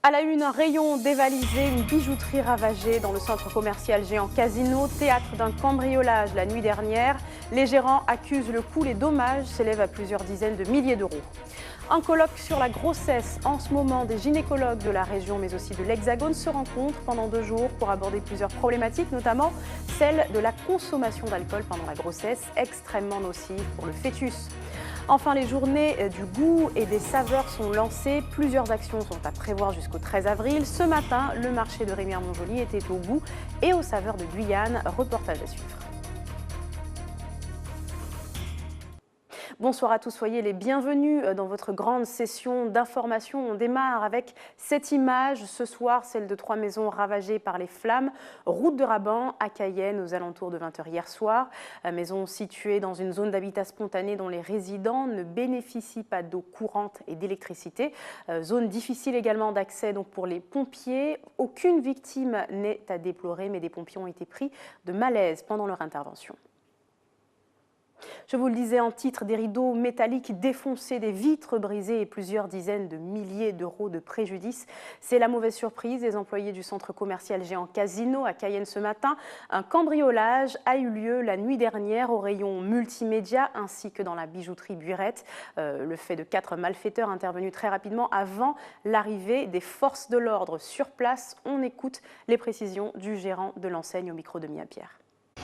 À la une, un rayon dévalisé, une bijouterie ravagée dans le centre commercial géant Casino, théâtre d'un cambriolage la nuit dernière. Les gérants accusent le coût, les dommages s'élèvent à plusieurs dizaines de milliers d'euros. Un colloque sur la grossesse. En ce moment, des gynécologues de la région mais aussi de l'Hexagone se rencontrent pendant 2 jours pour aborder plusieurs problématiques, notamment celle de la consommation d'alcool pendant la grossesse, extrêmement nocive pour le fœtus. Enfin, les journées du goût et des saveurs sont lancées. Plusieurs actions sont à prévoir jusqu'au 13 avril. Ce matin, le marché de Rémière-Montjoly était au goût et aux saveurs de Guyane. Reportage à suivre. Bonsoir à tous, soyez les bienvenus dans votre grande session d'information. On démarre avec cette image ce soir, celle de 3 maisons ravagées par les flammes. Route de Raban à Cayenne aux alentours de 20 h hier soir. Maison située dans une zone d'habitat spontané dont les résidents ne bénéficient pas d'eau courante et d'électricité. Zone difficile également d'accès donc pour les pompiers. Aucune victime n'est à déplorer, mais des pompiers ont été pris de malaise pendant leur intervention. Je vous le disais en titre, des rideaux métalliques défoncés, des vitres brisées et plusieurs dizaines de milliers d'euros de préjudice. C'est la mauvaise surprise des employés du centre commercial géant Casino à Cayenne ce matin. Un cambriolage a eu lieu la nuit dernière au rayon multimédia ainsi que dans la bijouterie Buirette. Le fait de 4 malfaiteurs intervenus très rapidement avant l'arrivée des forces de l'ordre sur place. On écoute les précisions du gérant de l'enseigne au micro de Mia Pierre.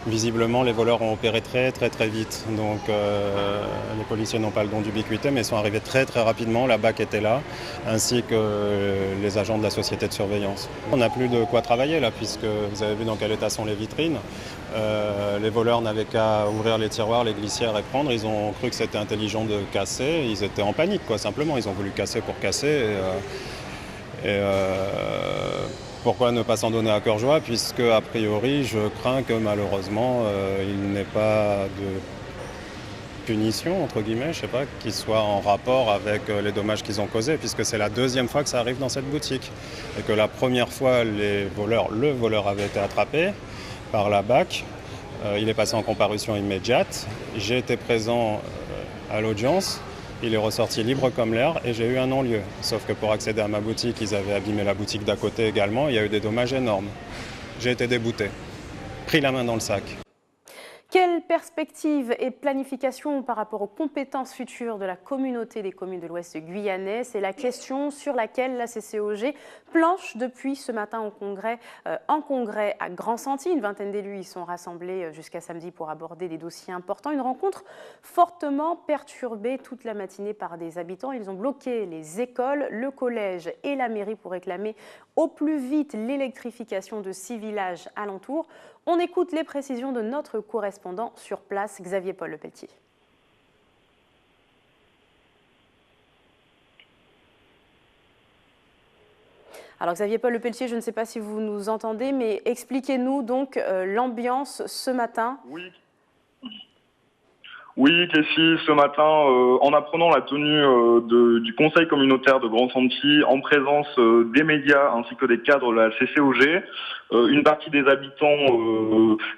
Visiblement, les voleurs ont opéré très vite, donc les policiers n'ont pas le don d'ubiquité, mais ils sont arrivés très rapidement, la BAC était là, ainsi que les agents de la société de surveillance. On n'a plus de quoi travailler là, puisque vous avez vu dans quel état sont les vitrines. Les voleurs n'avaient qu'à ouvrir les tiroirs, les glissières et prendre, ils ont cru que c'était intelligent de casser, ils étaient en panique quoi, simplement, ils ont voulu casser pour casser. Pourquoi ne pas s'en donner à cœur joie, puisque a priori je crains que malheureusement il n'ait pas de punition entre guillemets, je sais pas, qui soit en rapport avec les dommages qu'ils ont causés, puisque c'est la 2e fois que ça arrive dans cette boutique et que la première fois le voleur avait été attrapé par la BAC, il est passé en comparution immédiate, j'ai été présent à l'audience. Il est ressorti libre comme l'air et j'ai eu un non-lieu. Sauf que pour accéder à ma boutique, ils avaient abîmé la boutique d'à côté également. Il y a eu des dommages énormes. J'ai été débouté, pris la main dans le sac. Quelle perspective et planification par rapport aux compétences futures de la communauté des communes de l'Ouest guyanais? C'est la question sur laquelle la CCOG planche depuis ce matin en congrès à Grand-Santi. Une vingtaine d'élus y sont rassemblés jusqu'à samedi pour aborder des dossiers importants. Une rencontre fortement perturbée toute la matinée par des habitants. Ils ont bloqué les écoles, le collège et la mairie pour réclamer au plus vite l'électrification de 6 villages alentours. On écoute les précisions de notre correspondant sur place, Xavier Paul Lepelletier. Alors Xavier Paul Lepelletier, je ne sais pas si vous nous entendez, mais expliquez-nous donc l'ambiance ce matin. Oui, Kessie, ce matin, en apprenant la tenue du conseil communautaire de Grand-Santi, en présence des médias ainsi que des cadres de la CCOG, une partie des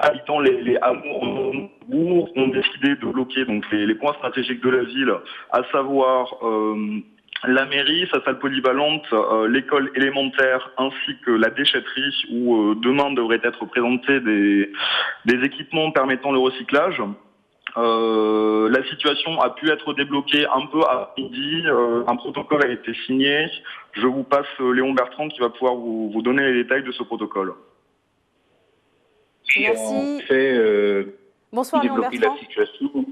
habitant les hameaux ont décidé de bloquer donc les points stratégiques de la ville, à savoir la mairie, sa salle polyvalente, l'école élémentaire ainsi que la déchetterie où demain devraient être présentés des équipements permettant le recyclage. La situation a pu être débloquée un peu à midi, un protocole a été signé. Je vous passe Léon Bertrand qui va pouvoir vous donner les détails de ce protocole. Merci. Bonsoir Léon Bertrand. La situation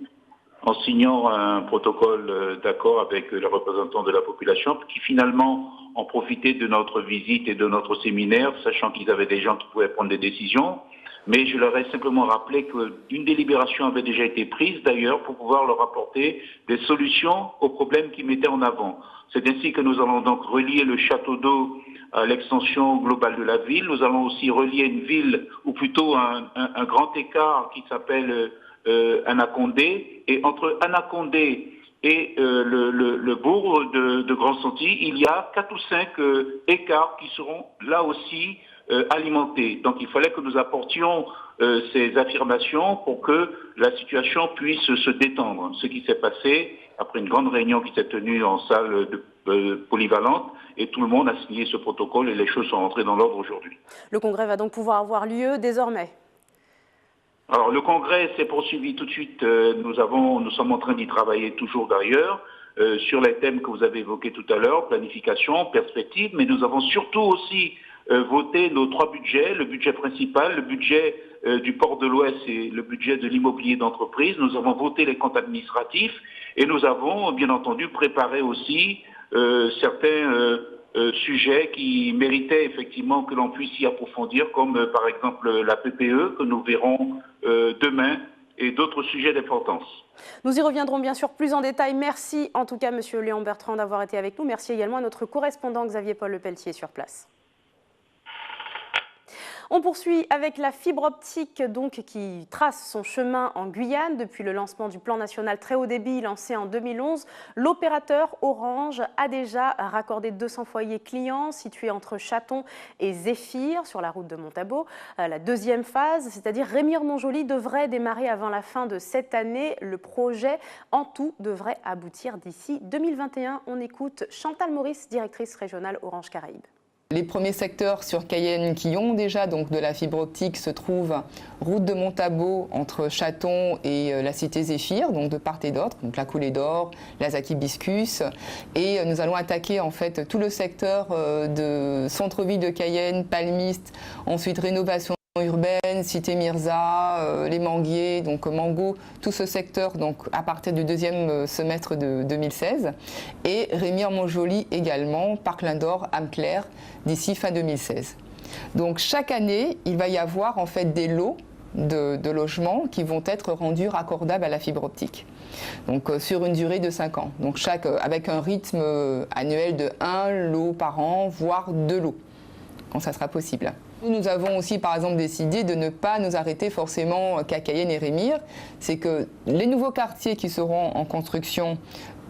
en signant un protocole d'accord avec les représentants de la population qui finalement ont profité de notre visite et de notre séminaire, sachant qu'ils avaient des gens qui pouvaient prendre des décisions. Mais je leur ai simplement rappelé qu'une délibération avait déjà été prise d'ailleurs pour pouvoir leur apporter des solutions aux problèmes qu'ils mettaient en avant. C'est ainsi que nous allons donc relier le château d'eau à l'extension globale de la ville. Nous allons aussi relier une ville, ou plutôt un grand écart qui s'appelle Anacondé. Et entre Anacondé et le bourg de Grand-Santi, il y a 4 ou 5 écarts qui seront là aussi alimentés. Donc il fallait que nous apportions ces affirmations pour que la situation puisse se détendre. Ce qui s'est passé après une grande réunion qui s'est tenue en salle polyvalente, et tout le monde a signé ce protocole et les choses sont entrées dans l'ordre aujourd'hui. Le congrès va donc pouvoir avoir lieu désormais. Alors le congrès s'est poursuivi tout de suite. Nous sommes en train d'y travailler toujours d'ailleurs sur les thèmes que vous avez évoqués tout à l'heure, planification, perspective, mais nous avons surtout aussi voté nos 3 budgets, le budget principal, le budget du port de l'Ouest et le budget de l'immobilier d'entreprise. Nous avons voté les comptes administratifs et nous avons bien entendu préparé aussi certains sujets qui méritaient effectivement que l'on puisse y approfondir, comme par exemple la PPE que nous verrons demain et d'autres sujets d'importance. Nous y reviendrons bien sûr plus en détail. Merci en tout cas Monsieur Léon Bertrand d'avoir été avec nous. Merci également à notre correspondant Xavier Paul Lepelletier sur place. On poursuit avec la fibre optique qui trace son chemin en Guyane. Depuis le lancement du plan national très haut débit lancé en 2011, l'opérateur Orange a déjà raccordé 200 foyers clients situés entre Chaton et Zéphyr sur la route de Montabo. La deuxième phase, c'est-à-dire Remire-Montjoly, devrait démarrer avant la fin de cette année. Le projet en tout devrait aboutir d'ici 2021. On écoute Chantal Maurice, directrice régionale Orange Caraïbes. Les premiers secteurs sur Cayenne qui ont déjà donc de la fibre optique se trouvent route de Montabo entre Chaton et la cité Zéphyr, donc de part et d'autre, donc la Coulée d'Or, la Zaki-Biscus. Et nous allons attaquer en fait tout le secteur de centre-ville de Cayenne, Palmiste, ensuite rénovation urbaine, Cité Mirza, les Manguiers, donc Mango, tout ce secteur donc à partir du deuxième semestre de 2016 et Remire-Montjoly également, Parc Lindor, Âme-Claire d'ici fin 2016. Donc chaque année, il va y avoir en fait des lots de logements qui vont être rendus raccordables à la fibre optique. Donc sur une durée de 5 ans. Donc avec un rythme annuel de 1 lot par an, voire 2 lots, quand ça sera possible. Nous avons aussi par exemple décidé de ne pas nous arrêter forcément qu'à Cayenne et Remire. C'est que les nouveaux quartiers qui seront en construction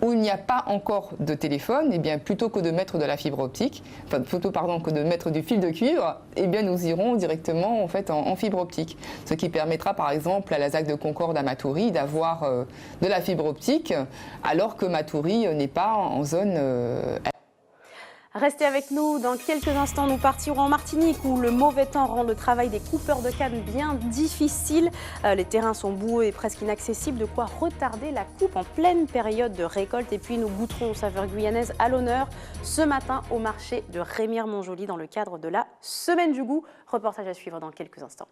où il n'y a pas encore de téléphone, eh bien, plutôt que de mettre de la fibre optique, que de mettre du fil de cuivre, eh bien, nous irons directement en fait en fibre optique. Ce qui permettra par exemple à la ZAC de Concorde à Matoury d'avoir de la fibre optique alors que Matoury n'est pas en zone Restez avec nous, dans quelques instants nous partirons en Martinique où le mauvais temps rend le travail des coupeurs de canne bien difficile. Les terrains sont boueux et presque inaccessibles, de quoi retarder la coupe en pleine période de récolte. Et puis nous goûterons aux saveurs guyanaises à l'honneur ce matin au marché de Remire-Montjoly dans le cadre de la Semaine du goût. Reportage à suivre dans quelques instants.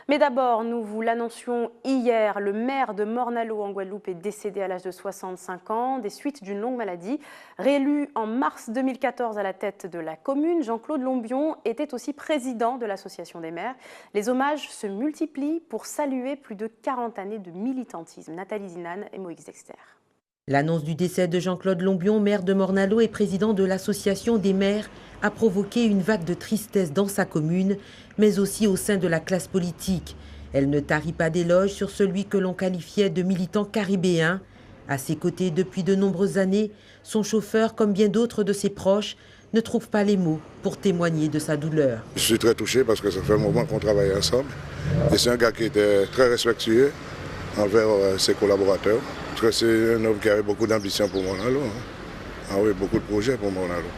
Mais d'abord, nous vous l'annoncions hier, le maire de Morne-à-l'Eau en Guadeloupe est décédé à l'âge de 65 ans des suites d'une longue maladie. Réélu en mars 2014 à la tête de la commune, Jean-Claude Lombion était aussi président de l'Association des maires. Les hommages se multiplient pour saluer plus de 40 années de militantisme. Nathalie Zinan et Moïse Dexter. L'annonce du décès de Jean-Claude Lombion, maire de Morne-à-l'Eau et président de l'Association des maires, a provoqué une vague de tristesse dans sa commune, mais aussi au sein de la classe politique. Elle ne tarit pas d'éloges sur celui que l'on qualifiait de militant caribéen. À ses côtés depuis de nombreuses années, son chauffeur, comme bien d'autres de ses proches, ne trouve pas les mots pour témoigner de sa douleur. Je suis très touché parce que ça fait un moment qu'on travaille ensemble. Et c'est un gars qui était très respectueux envers ses collaborateurs. Parce que c'est un homme qui avait beaucoup d'ambition pour Morne-à-l'Eau. Ah oui, beaucoup de projets pour Morne-à-l'Eau.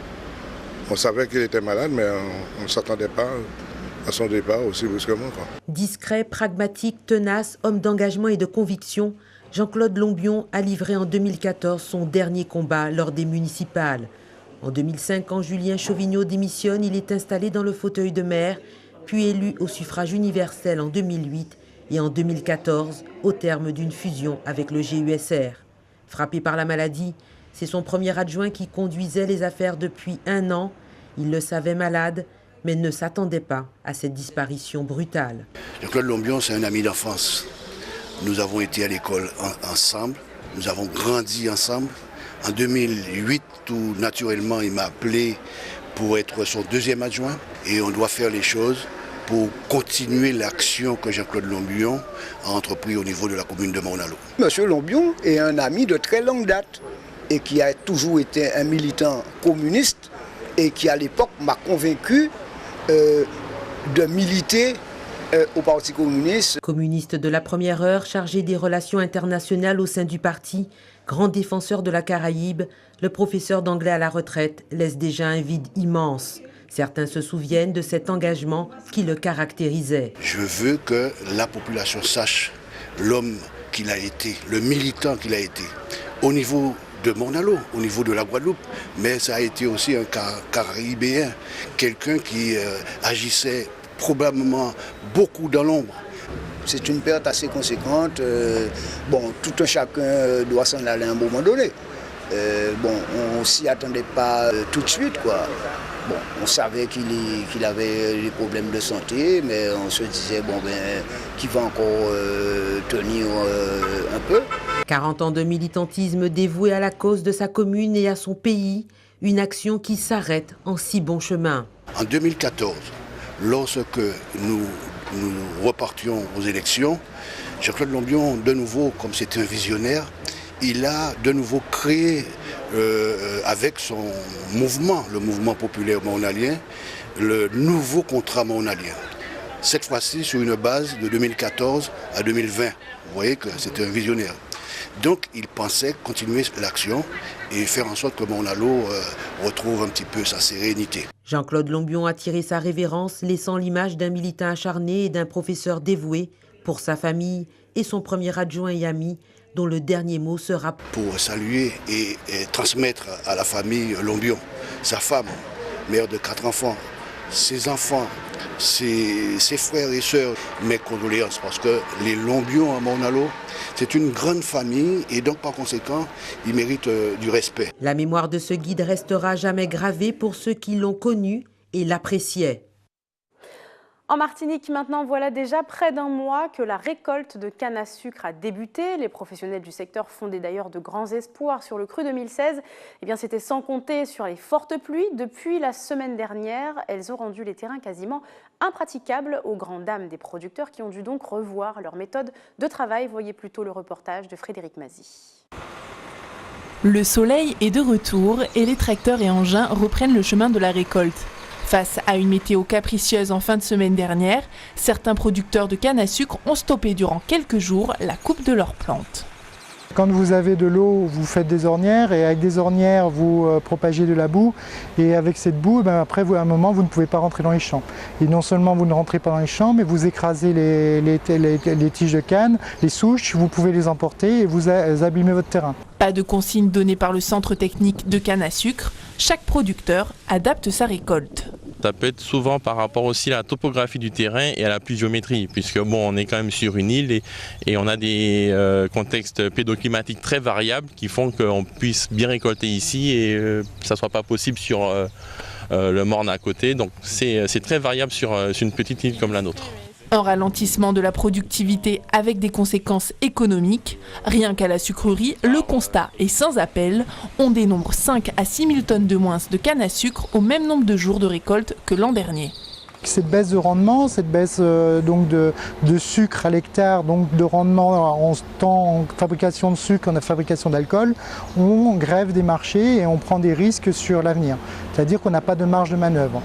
On savait qu'il était malade, mais on ne s'attendait pas à son départ aussi brusquement. Discret, pragmatique, tenace, homme d'engagement et de conviction, Jean-Claude Lombion a livré en 2014 son dernier combat lors des municipales. En 2005, quand Julien Chauvignot démissionne, il est installé dans le fauteuil de maire, puis élu au suffrage universel en 2008 et en 2014, au terme d'une fusion avec le GUSR. Frappé par la maladie, c'est son premier adjoint qui conduisait les affaires depuis 1 an. Il le savait malade, mais ne s'attendait pas à cette disparition brutale. Jean-Claude Lombion, c'est un ami d'enfance. Nous avons été à l'école ensemble, nous avons grandi ensemble. En 2008, tout naturellement, il m'a appelé pour être son deuxième adjoint. Et on doit faire les choses pour continuer l'action que Jean-Claude Lombion a entrepris au niveau de la commune de Morne-à-l'Eau. Monsieur Lombion est un ami de très longue date et qui a toujours été un militant communiste et qui à l'époque m'a convaincu de militer au Parti communiste. Communiste de la première heure, chargé des relations internationales au sein du parti, Grand défenseur de la Caraïbe, le professeur d'anglais à la retraite laisse déjà un vide immense. Certains se souviennent de cet engagement qui le caractérisait. Je veux que la population sache l'homme qu'il a été, le militant qu'il a été, au niveau de Morne-à-l'Eau, au niveau de la Guadeloupe, mais ça a été aussi un Caribéen, quelqu'un qui agissait probablement beaucoup dans l'ombre. C'est une perte assez conséquente. Tout un chacun doit s'en aller à un moment donné. On ne s'y attendait pas tout de suite, quoi. On savait qu'il avait des problèmes de santé, mais on se disait qu'il va encore tenir un peu. 40 ans de militantisme dévoué à la cause de sa commune et à son pays, une action qui s'arrête en si bon chemin. En 2014, lorsque nous repartions aux élections, Jean-Claude Lombion, de nouveau, comme c'était un visionnaire, il a de nouveau créé, avec son mouvement, le mouvement populaire mornalien, le nouveau contrat mornalien. Cette fois-ci sur une base de 2014 à 2020. Vous voyez que c'était un visionnaire. Donc il pensait continuer l'action et faire en sorte que Morne-à-l'Eau retrouve un petit peu sa sérénité. Jean-Claude Lombion a tiré sa révérence, laissant l'image d'un militant acharné et d'un professeur dévoué pour sa famille et son premier adjoint et ami, dont le dernier mot sera... Pour saluer et transmettre à la famille Lombion, sa femme, mère de 4 enfants, ses enfants, ses frères et sœurs, mes condoléances, parce que les Lombion à Morne-à-l'Eau, c'est une grande famille et donc par conséquent, ils méritent du respect. La mémoire de ce guide restera jamais gravée pour ceux qui l'ont connu et l'appréciaient. En Martinique, maintenant, voilà déjà près d'un mois que la récolte de canne à sucre a débuté. Les professionnels du secteur fondaient d'ailleurs de grands espoirs sur le cru 2016. C'était sans compter sur les fortes pluies. Depuis la semaine dernière, elles ont rendu les terrains quasiment impraticables aux grandes dames des producteurs qui ont dû donc revoir leur méthode de travail. Voyez plutôt le reportage de Frédéric Mazy. Le soleil est de retour et les tracteurs et engins reprennent le chemin de la récolte. Face à une météo capricieuse en fin de semaine dernière, certains producteurs de canne à sucre ont stoppé durant quelques jours la coupe de leurs plantes. Quand vous avez de l'eau, vous faites des ornières et avec des ornières, vous propagez de la boue. Et avec cette boue, après, à un moment, vous ne pouvez pas rentrer dans les champs. Et non seulement vous ne rentrez pas dans les champs, mais vous écrasez les tiges de canne, les souches, vous pouvez les emporter et vous abîmez votre terrain. Pas de consignes données par le centre technique de canne à sucre. Chaque producteur adapte sa récolte. Ça peut être souvent par rapport aussi à la topographie du terrain et à la pluviométrie, puisque on est quand même sur une île et on a des contextes pédoclimatiques très variables qui font qu'on puisse bien récolter ici et que ça ne soit pas possible sur le Morne à côté. Donc c'est très variable sur une petite île comme la nôtre. Un ralentissement de la productivité avec des conséquences économiques. Rien qu'à la sucrerie, le constat est sans appel. On dénombre 5 à 6 000 tonnes de moins de canne à sucre au même nombre de jours de récolte que l'an dernier. Cette baisse de rendement, cette baisse donc de sucre à l'hectare, donc de rendement en fabrication de sucre, en fabrication d'alcool, on grève des marchés et on prend des risques sur l'avenir. C'est-à-dire qu'on n'a pas de marge de manœuvre.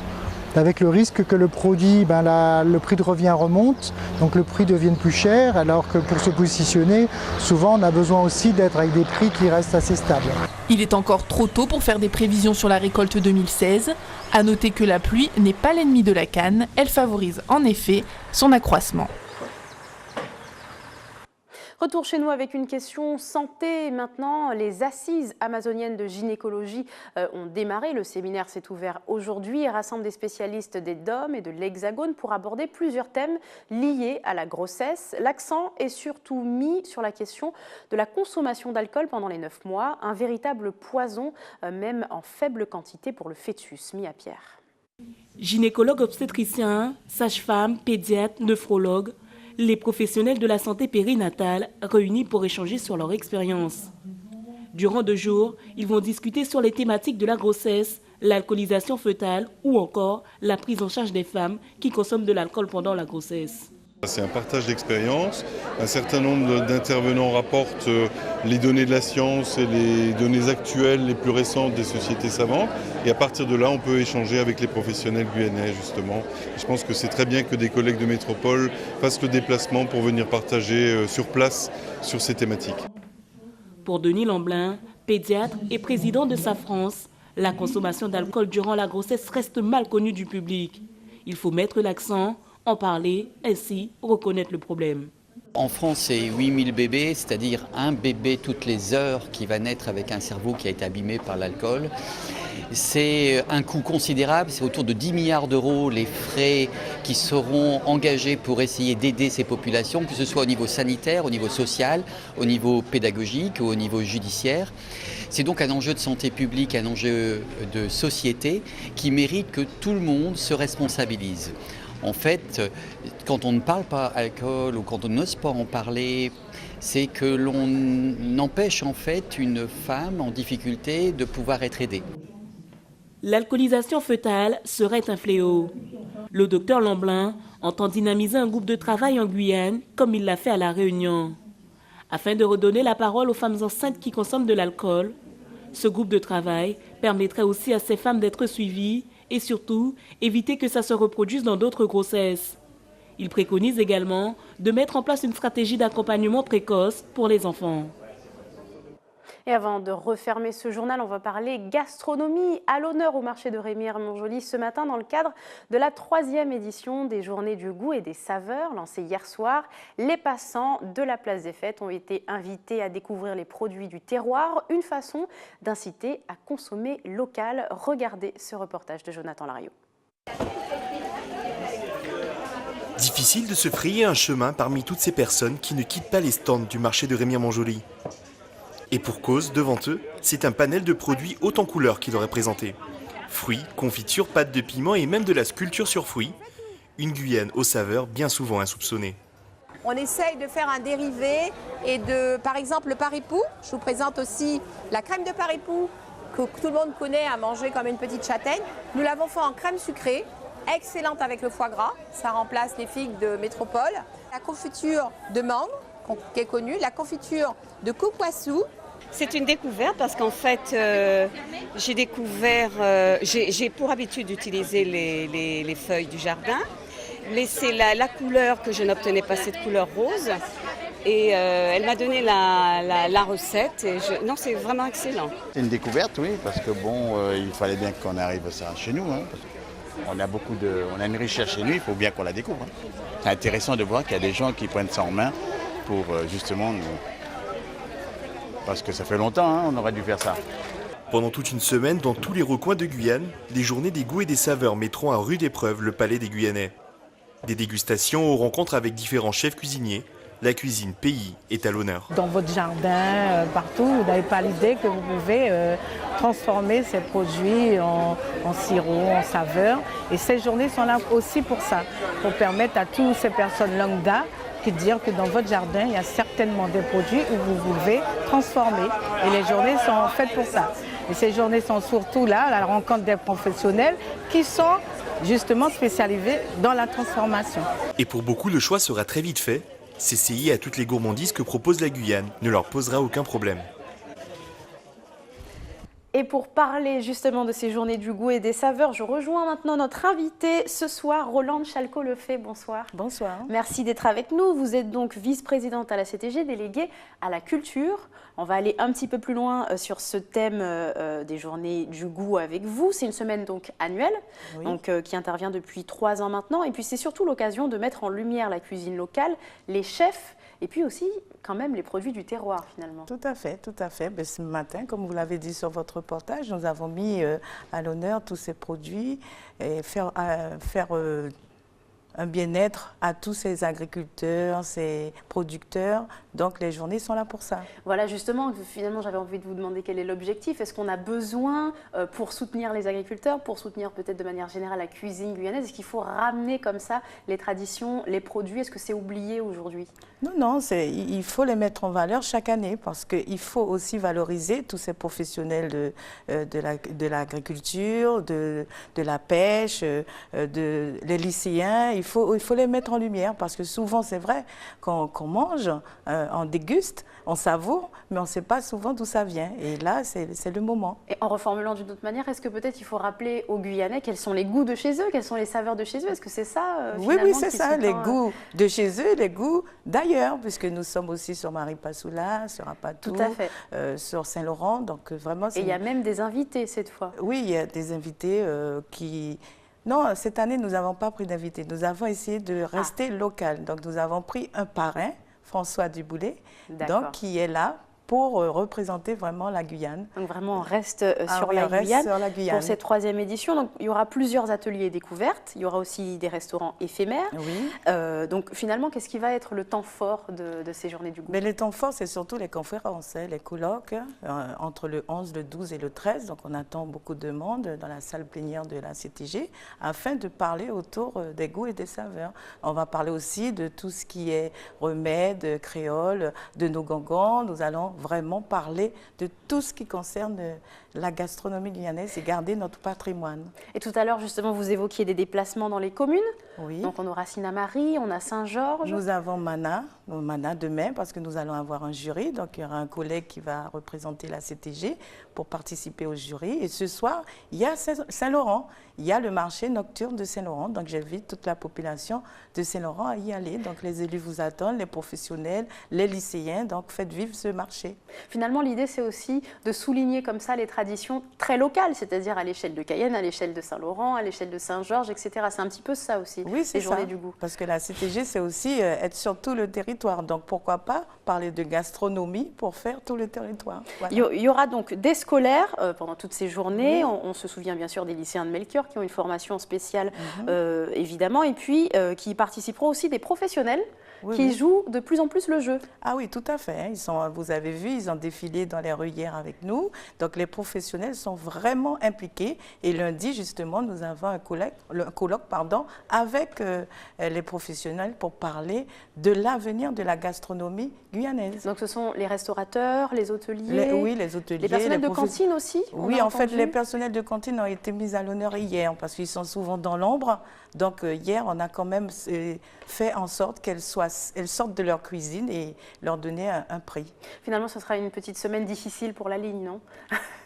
Avec le risque que le produit, le prix de revient remonte, donc le prix devienne plus cher, alors que pour se positionner, souvent on a besoin aussi d'être avec des prix qui restent assez stables. Il est encore trop tôt pour faire des prévisions sur la récolte 2016. À noter que la pluie n'est pas l'ennemi de la canne, elle favorise en effet son accroissement. Retour chez nous avec une question santé. Maintenant, les assises amazoniennes de gynécologie ont démarré. Le séminaire s'est ouvert aujourd'hui et rassemble des spécialistes des DOM et de l'Hexagone pour aborder plusieurs thèmes liés à la grossesse. L'accent est surtout mis sur la question de la consommation d'alcool pendant les 9 mois, un véritable poison, même en faible quantité pour le fœtus. Mia Pierre. Gynécologues obstétriciens, sages-femmes, pédiatres, nephrologues, les professionnels de la santé périnatale réunis pour échanger sur leur expérience. Durant 2 jours, ils vont discuter sur les thématiques de la grossesse, l'alcoolisation fœtale ou encore la prise en charge des femmes qui consomment de l'alcool pendant la grossesse. C'est un partage d'expérience. Un certain nombre d'intervenants rapportent les données de la science et les données actuelles les plus récentes des sociétés savantes. Et à partir de là, on peut échanger avec les professionnels guyanais, justement. Je pense que c'est très bien que des collègues de métropole fassent le déplacement pour venir partager sur place sur ces thématiques. Pour Denis Lamblin, pédiatre et président de SAFRANS, la consommation d'alcool durant la grossesse reste mal connue du public. Il faut mettre l'accent, en parler, ainsi reconnaître le problème. En France, c'est 8000 bébés, c'est-à-dire un bébé toutes les heures qui va naître avec un cerveau qui a été abîmé par l'alcool. C'est un coût considérable, c'est autour de 10 milliards d'euros les frais qui seront engagés pour essayer d'aider ces populations, que ce soit au niveau sanitaire, au niveau social, au niveau pédagogique ou au niveau judiciaire. C'est donc un enjeu de santé publique, un enjeu de société qui mérite que tout le monde se responsabilise. En fait, quand on ne parle pas alcool ou quand on n'ose pas en parler, c'est que l'on empêche en fait une femme en difficulté de pouvoir être aidée. L'alcoolisation fœtale serait un fléau. Le docteur Lamblin entend dynamiser un groupe de travail en Guyane, comme il l'a fait à La Réunion. Afin de redonner la parole aux femmes enceintes qui consomment de l'alcool, ce groupe de travail permettrait aussi à ces femmes d'être suivies et surtout éviter que ça se reproduise dans d'autres grossesses. Il préconise également de mettre en place une stratégie d'accompagnement précoce pour les enfants. Et avant de refermer ce journal, on va parler gastronomie à l'honneur au marché de Rémière-Montjoly ce matin dans le cadre de la 3e édition des Journées du goût et des saveurs lancées hier soir. Les passants de la place des Fêtes ont été invités à découvrir les produits du terroir, une façon d'inciter à consommer local. Regardez ce reportage de Jonathan Lariot. Difficile de se frayer un chemin parmi toutes ces personnes qui ne quittent pas les stands du marché de Rémière-Montjoly. Et pour cause, devant eux, c'est un panel de produits haut en couleurs qui leur est présenté. Fruits, confitures, pâtes de piment et même de la sculpture sur fruits. Une Guyane aux saveurs bien souvent insoupçonnées. On essaye de faire un dérivé et par exemple, le paripou. Je vous présente aussi la crème de paripou que tout le monde connaît à manger comme une petite châtaigne. Nous l'avons fait en crème sucrée, excellente avec le foie gras. Ça remplace les figues de métropole. La confiture de mangue, qui est connue, la confiture de coupoissou. C'est une découverte parce qu'en fait, j'ai découvert, j'ai pour habitude d'utiliser les feuilles du jardin, mais c'est la couleur que je n'obtenais pas, cette couleur rose. Et elle m'a donné la recette. Et non, c'est vraiment excellent. C'est une découverte, oui, parce que bon, il fallait bien qu'on arrive à ça chez nous. Hein, on a une richesse chez nous, il faut bien qu'on la découvre. Hein. C'est intéressant de voir qu'il y a des gens qui prennent ça en main pour justement... Parce que ça fait longtemps, hein, on aurait dû faire ça. Pendant toute une semaine, dans tous les recoins de Guyane, les journées des goûts et des saveurs mettront à rude épreuve le palais des Guyanais. Des dégustations aux rencontres avec différents chefs cuisiniers, la cuisine pays est à l'honneur. Dans votre jardin, partout, vous n'avez pas l'idée que vous pouvez transformer ces produits en sirop, en saveur. Et ces journées sont là aussi pour ça, pour permettre à toutes ces personnes lambda de dire que dans votre jardin, il y a certainement des produits où vous pouvez transformer. Et les journées sont faites pour ça. Et ces journées sont surtout là, à la rencontre des professionnels qui sont justement spécialisés dans la transformation. Et pour beaucoup, le choix sera très vite fait. S'essayer à toutes les gourmandises que propose la Guyane ne leur posera aucun problème. Et pour parler justement de ces journées du goût et des saveurs, je rejoins maintenant notre invité ce soir, Rolande Chalcot-Lefebvre. Bonsoir. Bonsoir. Merci d'être avec nous. Vous êtes donc vice-présidente à la CTG, déléguée à la culture. On va aller un petit peu plus loin sur ce thème des journées du goût avec vous. C'est une semaine donc annuelle, oui. Donc, qui intervient depuis 3 ans maintenant. Et puis c'est surtout l'occasion de mettre en lumière la cuisine locale, les chefs, et puis aussi, quand même, les produits du terroir, finalement. Tout à fait, tout à fait. Ce matin, comme vous l'avez dit sur votre reportage, nous avons mis à l'honneur tous ces produits et faire un bien-être à tous ces agriculteurs, ces producteurs. Donc, les journées sont là pour ça. Voilà, justement, finalement, j'avais envie de vous demander quel est l'objectif. Est-ce qu'on a besoin, pour soutenir les agriculteurs, pour soutenir peut-être de manière générale la cuisine guyanaise, est-ce qu'il faut ramener comme ça les traditions, les produits? Est-ce que c'est oublié aujourd'hui? Non, non, il faut les mettre en valeur chaque année parce qu'il faut aussi valoriser tous ces professionnels de l'agriculture, de la pêche, les lycéens. Il faut les mettre en lumière parce que souvent, c'est vrai, quand on mange on déguste, on savoure, mais on ne sait pas souvent d'où ça vient. Et là, c'est le moment. Et en reformulant d'une autre manière, est-ce que peut-être il faut rappeler aux Guyanais quels sont les goûts de chez eux, quelles sont les saveurs de chez eux? Est-ce que c'est ça Oui, c'est ça, les goûts de chez eux, les goûts d'ailleurs, puisque nous sommes aussi sur Maripasoula, sur Apatou, sur Saint-Laurent. Donc vraiment. Et il y a même des invités cette fois. Oui, il y a des invités qui. Non, cette année, nous n'avons pas pris d'invités. Nous avons essayé de rester local. Donc, nous avons pris un parrain, François Duboulet, donc, qui est là pour représenter vraiment la Guyane. Donc vraiment, on reste sur la Guyane pour cette 3e édition. Donc, il y aura plusieurs ateliers découvertes, il y aura aussi des restaurants éphémères. Oui. Donc finalement, qu'est-ce qui va être le temps fort de ces journées du goût? Mais le temps fort, c'est surtout les conférences, les colloques, entre le 11, le 12 et le 13. Donc on attend beaucoup de monde dans la salle plénière de la CTG afin de parler autour des goûts et des saveurs. On va parler aussi de tout ce qui est remèdes, créoles, de nos gangans. Nous allons vraiment parler de tout ce qui concerne la gastronomie guyanaise et garder notre patrimoine. Et tout à l'heure, justement, vous évoquiez des déplacements dans les communes. Oui. Donc, on aura Sinamari, on a Saint-Georges. Nous avons Mana demain, parce que nous allons avoir un jury. Donc, il y aura un collègue qui va représenter la CTG pour participer au jury. Et ce soir, il y a Saint-Laurent. Il y a le marché nocturne de Saint-Laurent. Donc, j'invite toute la population de Saint-Laurent à y aller. Donc, les élus vous attendent, les professionnels, les lycéens. Donc, faites vivre ce marché. Finalement, l'idée, c'est aussi de souligner comme ça les traditions très locales, c'est-à-dire à l'échelle de Cayenne, à l'échelle de Saint-Laurent, à l'échelle de Saint-Georges, etc. C'est un petit peu ça aussi, oui, c'est les journées du goût. Parce que la CTG, c'est aussi être sur tout le territoire. Donc, pourquoi pas parler de gastronomie pour faire tout le territoire. Voilà. Il y aura donc des scolaires pendant toutes ces journées. Oui. On se souvient bien sûr des lycéens de Melchior qui ont une formation spéciale, évidemment, et puis qui participeront aussi des professionnels qui jouent de plus en plus le jeu. Ah oui, tout à fait. Vous avez vu, ils ont défilé dans les rues hier avec nous. Donc, les professionnels sont vraiment impliqués. Et lundi, justement, nous avons un colloque avec les professionnels pour parler de l'avenir de la gastronomie guyanaise. Donc, ce sont les restaurateurs, les hôteliers, les hôteliers. Les personnels de cantine aussi. Oui, en fait, les personnels de cantine ont été mis à l'honneur hier parce qu'ils sont souvent dans l'ombre. Donc, hier, on a quand même fait en sorte qu'elles sortent de leur cuisine et leur donner un prix. Finalement, ce sera une petite semaine difficile pour la ligne, non?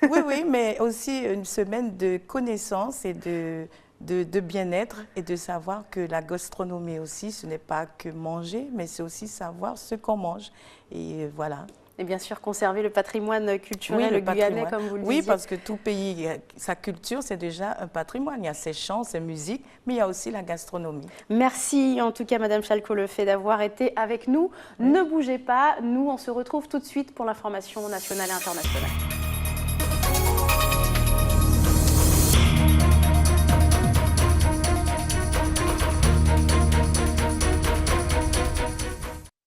Oui, mais aussi une semaine de connaissances et de bien-être et de savoir que la gastronomie aussi, ce n'est pas que manger, mais c'est aussi savoir ce qu'on mange. Et voilà. Et bien sûr, conserver le patrimoine culturel guyanais, comme vous le disiez. Oui, parce que tout pays, sa culture, c'est déjà un patrimoine. Il y a ses chants, ses musiques, mais il y a aussi la gastronomie. Merci en tout cas, Madame Chalco-Lefebvre, d'avoir été avec nous. Ne bougez pas, nous, on se retrouve tout de suite pour l'information nationale et internationale.